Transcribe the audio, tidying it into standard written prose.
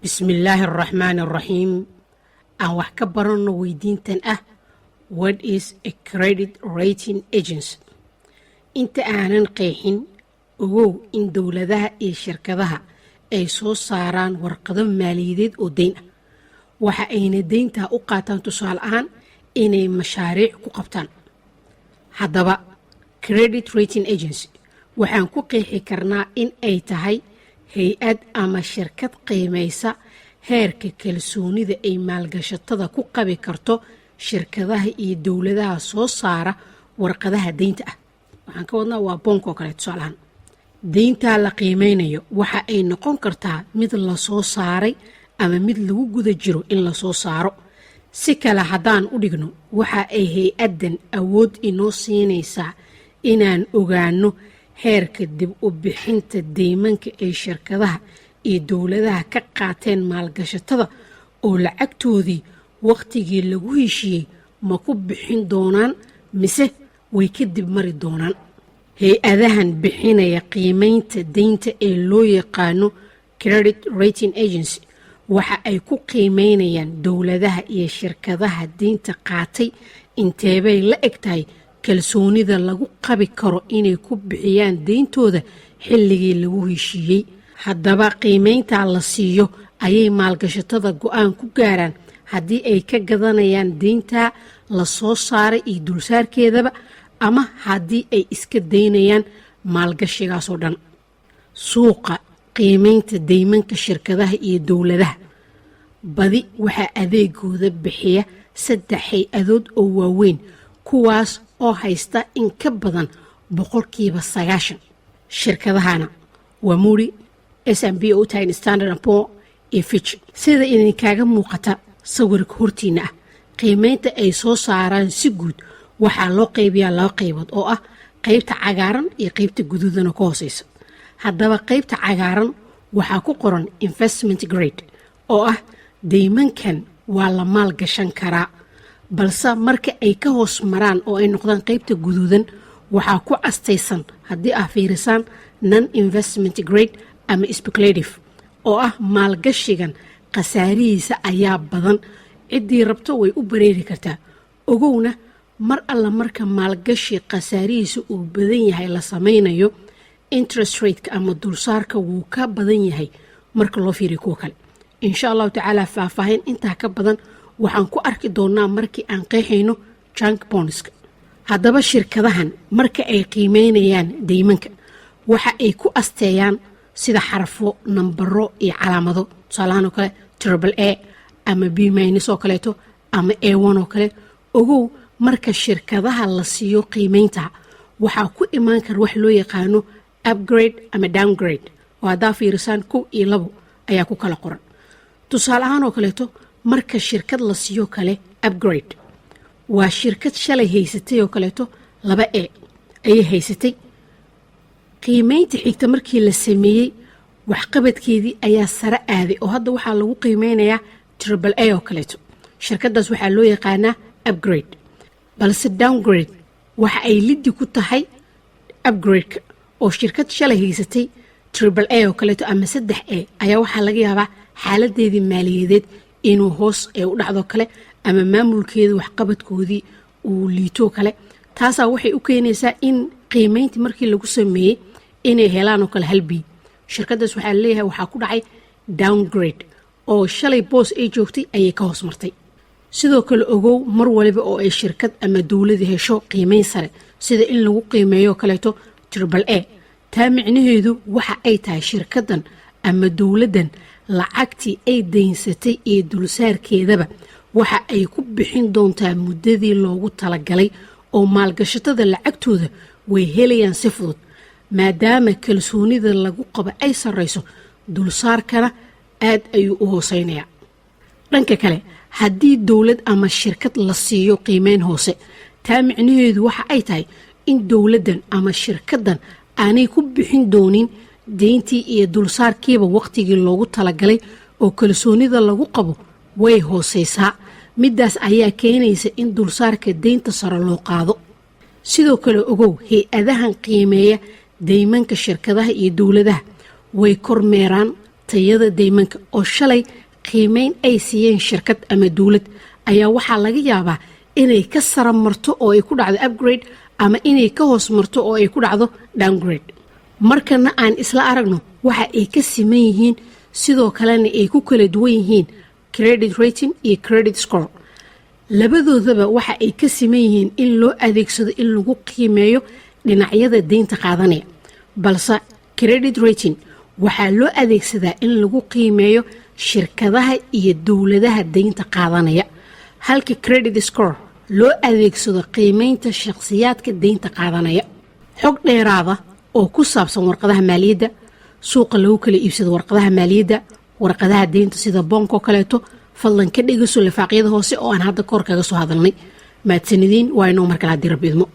بسم الله الرحمن الرحيم. أن وحكا برنا ويدين تن What is a credit rating agency؟ انت aanan qeexin ogow in dowladaha iyo shirkadaha ay soo saaraan warqado maaliyadeed oo deyn ah. Waxa ayna deynta u qaataan tusaale ahaan inay mashaariic ku qabtaan. Haddaba credit rating agency waxaan ku qeexi karnaa in ay tahay hay-ad ama shirkad qiimaysa heerka kalsoonida ay maalgashatada ku qabi karto shirkadaha iyo dowladaha soo saara warqadaha deynta ah. waxaan ka wadnaa waa bonk oo kale tusaalahan. deynta la qiimeynayo waxa ay noqon kartaa mid la soo saaray ama mid lagu guda jiro in la soo saaro. si kale haddaan u dhigno waxa ay hay-addan awood inoo siinaysaa inaan ogaano heerka dib u bixinta deymanka ay shirkadaha iyo dowladaha ka qaateen maalgashatada oo lacagtoodii waqtigii lagu heshiiyey ma ku bixin doonaan mise way ka dib mari doonaan. hay-adahan bixinaya qiimaynta deynta ee loo yaqaano credit rating agency waxa ay ku qiimeynayaan dowladaha iyo shirkadaha deynta qaatay inteebay la eg tahay kalsoonida lagu qabi karo inay ku bixiyaan deyntooda xilligii lagu heshiiyey. haddaba qiimeynta la siiyo ayay maalgashatada go'aan ku gaaraan haddii ay ka gadanayaan deynta la soo saaray iyo dulsaarkeedaba ama haddii ay iska daynayaan maalgashigaasoo dhan. suuqa qiimeynta deymanka shirkadaha iyo dowladaha badi waxaa adeegooda bixiya 3 hay-adood oo waaweyn kuwaas oo haysta in ka badan 90%. shirkadahana waa Moody, S&P oo tahay Standard & Poor iyo Fitch. sida idinkaaga muuqata sawirka hortiina ah, qiimeynta ay soo saaraan si guud waxaa loo qaybiyaa 2 qaybood oo ah qaybta cagaaran iyo qaybta guduudan oo ka hooseysa. haddaba qaybta cagaaran waxaa ku qoran investment grade oo ah deymankan waa la maal gashan karaa, balse marka ay ka hoos maraan oo ay noqdaan qaybta guduudan waxaa ku astaysan haddii aad fiirisaan non investment grade ama speculative oo ah maalgashigan khasaarihiisa ayaa badan. ciddii rabto way u bareeri kartaa. ogowna mar alla marka maalgashi khasaarihiisa uu badan yahay la samaynayo interest rate ama dulsaarka wuu ka badan yahay marka loo fiiriyo kuwa kale. insha allahu tacaala faahfaahin intaa ka badan waxaan ku arki doonaa markii aan qeexayno junk bondska. haddaba shirkadahan marka ay qiimeynayaan deymanka waxa ay ku asteeyaan sida xarfo, nambaro iyo calaamado. tusaalahaan oo kale AAA ama B- oo kaleeto ama A1 oo kale. ogow marka shirkadaha la siiyo qiimeynta waxaa ku imaan kara wax loo yaqaano upgrade ama downgrade oo haddaa fiirisaan 1 iyo 2 ayaa ku kala qoran. tusaale ahaan oo kaleeto marka shirkad la siiyo kale upgrade waa shirkad shalay haysatay oo kaleeto 2A ayay haysatay. qiimeynta xigta markii la sameeyey waxqabadkeedii ayaa sare aaday oo hadda waxaa lagu qiimeynayaa AAA oo kaleeto. shirkadaas waxaa loo yaqaanaa upgrade. balse downgrade waxa ay liddi ku tahay upgrade-ka oo shirkad shalay haysatay AAA oo kaleeto ama 3A ayaa waxaa laga yaabaa xaaladeedii maaliyadeed inuu hoos ay u dhacdo kale ama maamulkeeda waxqabadkoodii uu liito kale. taasaa waxay u keenaysaa in qiimeyntii markii lagu sameeyey inay helaan oo kale 1B. shirkadaas waxaa leeyahay waxaa ku dhacay downgrade oo shalay boos ay joogtay ayay ka hoos martay. sidoo kale ogow mar waliba oo ay shirkad ama dowlad hesho qiimeyn sare sida in lagu qiimeeyo kaleeto AAA, taa micnaheedu waxa ay tahay shirkadan ama dowladdan lacagtii ay daynsatay iyo dulsaarkeedaba waxa ay ku bixin doontaa muddadii loogu talagalay oo maalgashatada lacagtooda way helayaan si fudud maadaama kalsoonida lagu qabo ay sarreyso dulsaarkana aad ayuu u hooseynayaa. dhanka kale haddii dowlad ama shirkad la siiyo qiimeyn hoose taa micnaheedu waxa ay tahay in dowladdan ama shirkaddan aanay ku bixin doonin deyntii iyo dulsaarkiiba waqtigii loogu talagalay oo kalsoonida lagu qabo way hooseysaa. midaas ayaa keenaysa in dulsaarka deynta sare loo qaado. sidoo kale ogow hay-adahan qiimeeya deymanka shirkadaha iyo dowladaha way kormeeraan tayada deymanka oo shalay qiimeyn ay siiyeen shirkad ama dawlad ayaa waxaa laga yaabaa inay ka sara marto oo ay ku dhacdo upgrade ama inay ka hoos marto oo ay ku dhacdo downgrade. markana aan isla aragno waxa ay ka siman yihiin sidoo kalena ay ku kala duwan yihiin credit rating iyo credit score. labadoodaba waxa ay ka siman yihiin in loo adeegsado in lagu qiimeeyo dhinacyada deynta qaadanaya, balse credit rating waxaa loo adeegsadaa in lagu qiimeeyo shirkadaha iyo dawladaha deynta qaadanaya, halka credit score loo adeegsado qiimeynta shakhsiyaadka deynta qaadanaya. xog dheeraada oo ku saabsan warqadaha maaliyadda, suuqa lagu kala iibsado warqadaha maaliyadda, warqadaha deynta sida boonko kaleeto, fadlan ka dhegeyso lifaaqyada hoose oo aan hadda kor kaga soo hadalnay. mahadsanidin waa inoo markale haddii rabbi idmo.